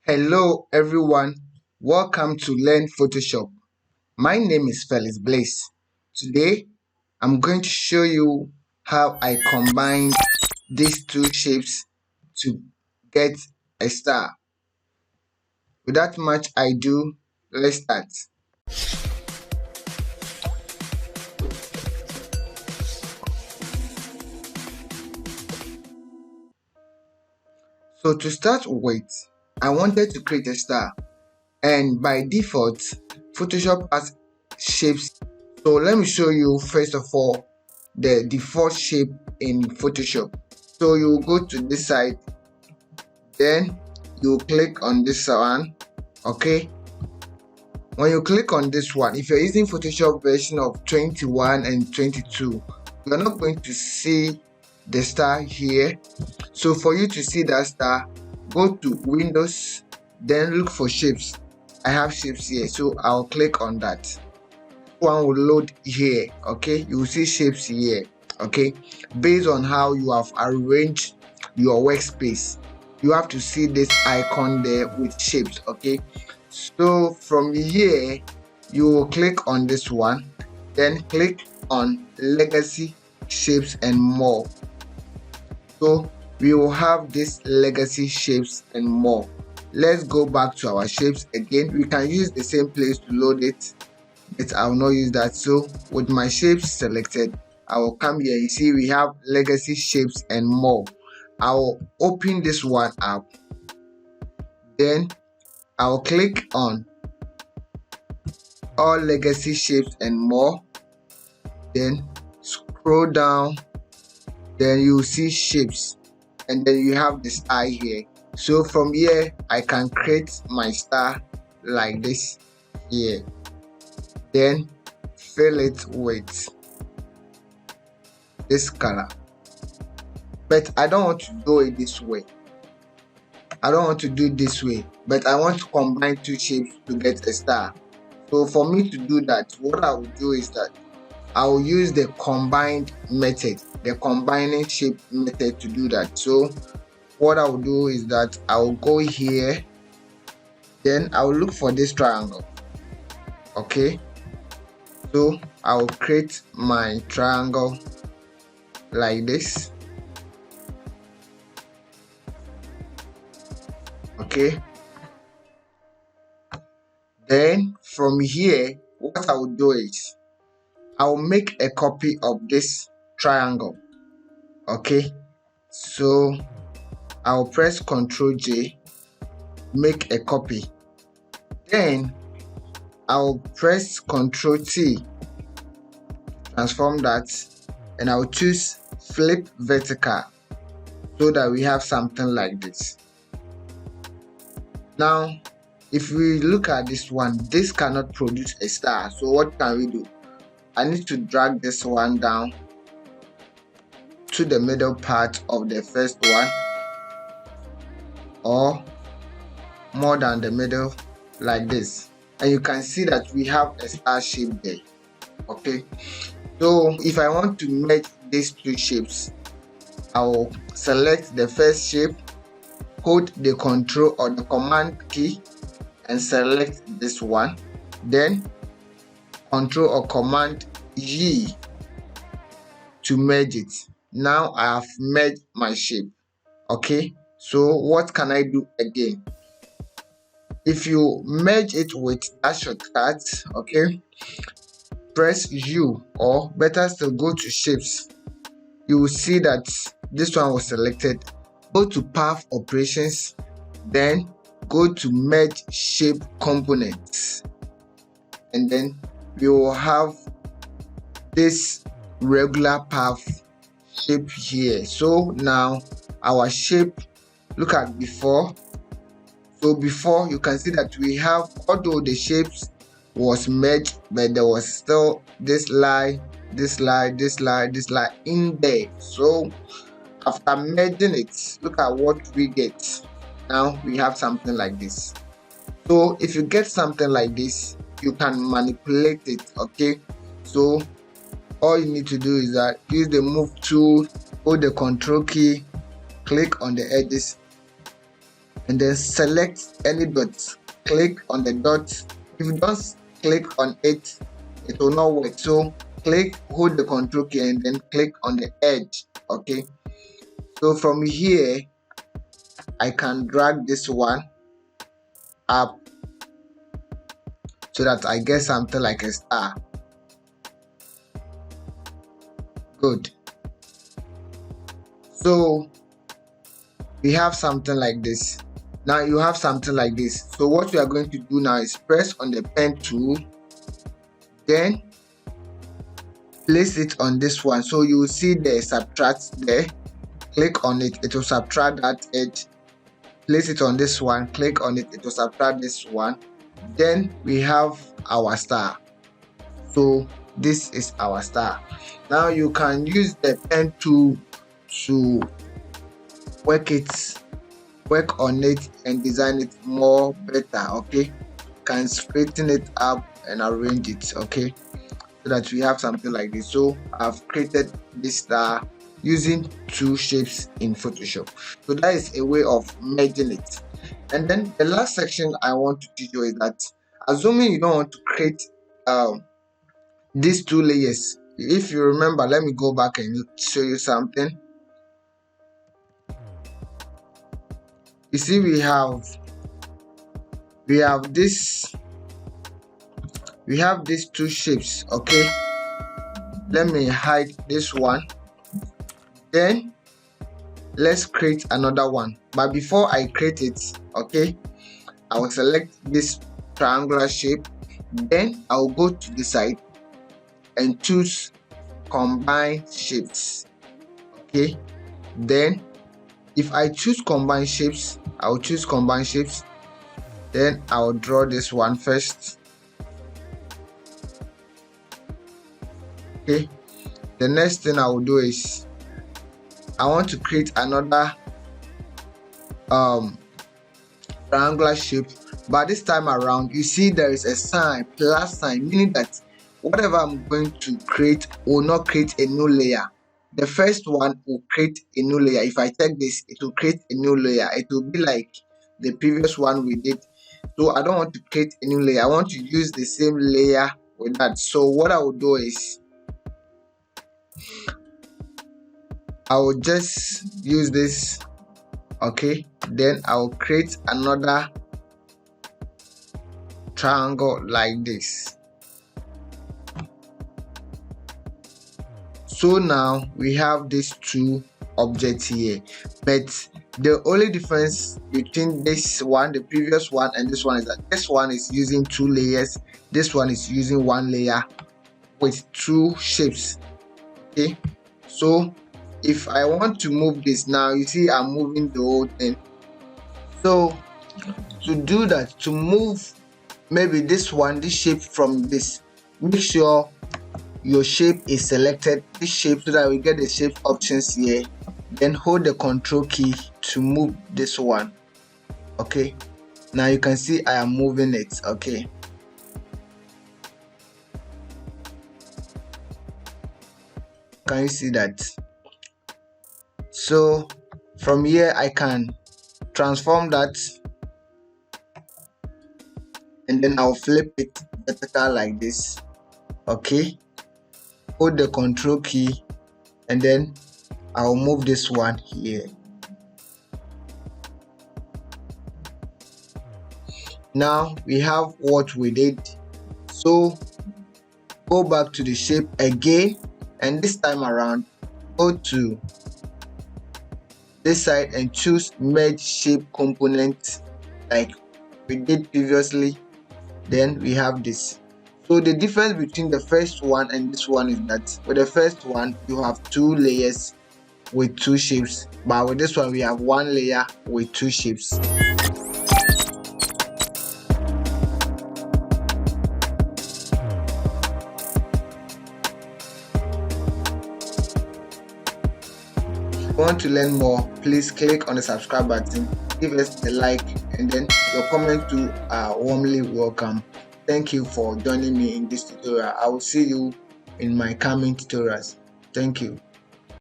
Hello everyone, welcome to Learn Photoshop. My name is Felix Blaze. Today I'm going to show you how I combine these two shapes to get a star. Without much ado, let's start. So to start with, I wanted to create a star, and by default Photoshop has shapes. So let me show you first of all the default shape in Photoshop. So you go to this side, then you click on this one. Okay, when you click on this one, if you're using Photoshop version of 21 and 22, you're not going to see the star here. So for you to see that star, go to Windows, then look for shapes. I have shapes here, so I'll click on that. One will load here. Okay, you will see shapes here. Okay, based on how you have arranged your workspace, you have to see this icon there with shapes. Okay, so from here you will click on this one, then click on legacy shapes and more. So we will have this legacy shapes and more. Let's go back to our shapes again. We can use the same place to load it, but I will not use that. So with my shapes selected, I will come here. You see we have legacy shapes and more. I will open this one up, then I will click on all legacy shapes and more, then scroll down, then you see shapes, and then you have the star here. So from here I can create my star like this here, then fill it with this color. But I don't want to do it this way. I don't want to do it this way, but I want to combine two shapes to get a star. So for me to do that, what I will do is that I will use the combined method, the combining shape method to do that. So what I will do is that I will go here, then I will look for this triangle. Okay, so I will create my triangle like this. Okay, then from here what I will do is I will make a copy of this triangle. Okay, so I'll press Ctrl J, make a copy, then I'll press Ctrl T, transform that, and I'll choose flip vertical so that we have something like this. Now if we look at this one, this cannot produce a star. So what can we do? I need to drag this one down to the middle part of the first one, or more than the middle, like this, and you can see that we have a star shape there. Okay, so if I want to merge these two shapes, I will select the first shape, hold the Control or the Command key and select this one, then Control or Command E to merge it. Now I have merged my shape. Okay, so what can I do again? If you merge it with that shortcut, okay, press U, or better still go to shapes. You will see that this one was selected. Go to path operations, then go to merge shape components, and then we will have this regular path shape here. So now our shape, look at before. So before, you can see that we have, although the shapes was merged, but there was still this line, this line, this line, this line in there. So after merging it, look at what we get. Now we have something like this. So if you get something like this, you can manipulate it. Okay, so all you need to do is that use the move tool, hold the Control key, click on the edges, and then select any dot. Click on the dot. If you don't click on it, it will not work. So hold the control key and then click on the edge. Okay, so from here I can drag this one up so that I get something like a star. Good. So we have something like this. Now you have something like this. So what we are going to do now is press on the pen tool, then place it on this one. So you will see the subtract there. Click on it, it will subtract that edge. Place it on this one, click on it, it will subtract this one. Then we have our star. So this is our star. Now you can use the pen tool to work on it and design it more better. Okay, can straighten it up and arrange it, okay, so that we have something like this. So I've created this star using two shapes in Photoshop. So that is a way of merging it. And then the last section I want to teach you is that, assuming you don't want to create these two layers, if you remember, let me go back and show you something. You see, we have these two shapes. Okay, let me hide this one, then let's create another one. But before I create it, okay, I will select this triangular shape, then I will go to the side and choose combine shapes. Okay, then if I choose combine shapes, I will choose combine shapes, then I will draw this one first. Okay, the next thing I will do is I want to create another triangular shape, but this time around you see there is a sign, plus sign, meaning that whatever I'm going to create will not create a new layer. The first one will create a new layer. If I check this, it will create a new layer. It will be like the previous one we did. So I don't want to create a new layer. I want to use the same layer with that. So what I will do is I will just use this. Okay, then I will create another triangle like this. So now we have these two objects here, but the only difference between this one, the previous one, and this one is that this one is using two layers, this one is using one layer with two shapes. Okay, so if I want to move this now, you see I'm moving the whole thing. So to do that, to move maybe this one, this shape from this, make sure your shape is selected, this shape, so that we get the shape options here. Then hold the control key to move this one. Okay, now you can see I am moving it. Okay, can you see that? So from here I can transform that, and then I'll flip it vertical like this. Okay, hold the control key and then I'll move this one here. Now we have what we did. So go back to the shape again, and this time around go to this side and choose merge shape component like we did previously. Then we have this. So the difference between the first one and this one is that with the first one you have two layers with two shapes, but with this one we have one layer with two shapes. If you want to learn more, please click on the subscribe button, give us a like, and then your comments too are warmly welcome. Thank you for joining me in this tutorial. I will see you in my coming tutorials. Thank you.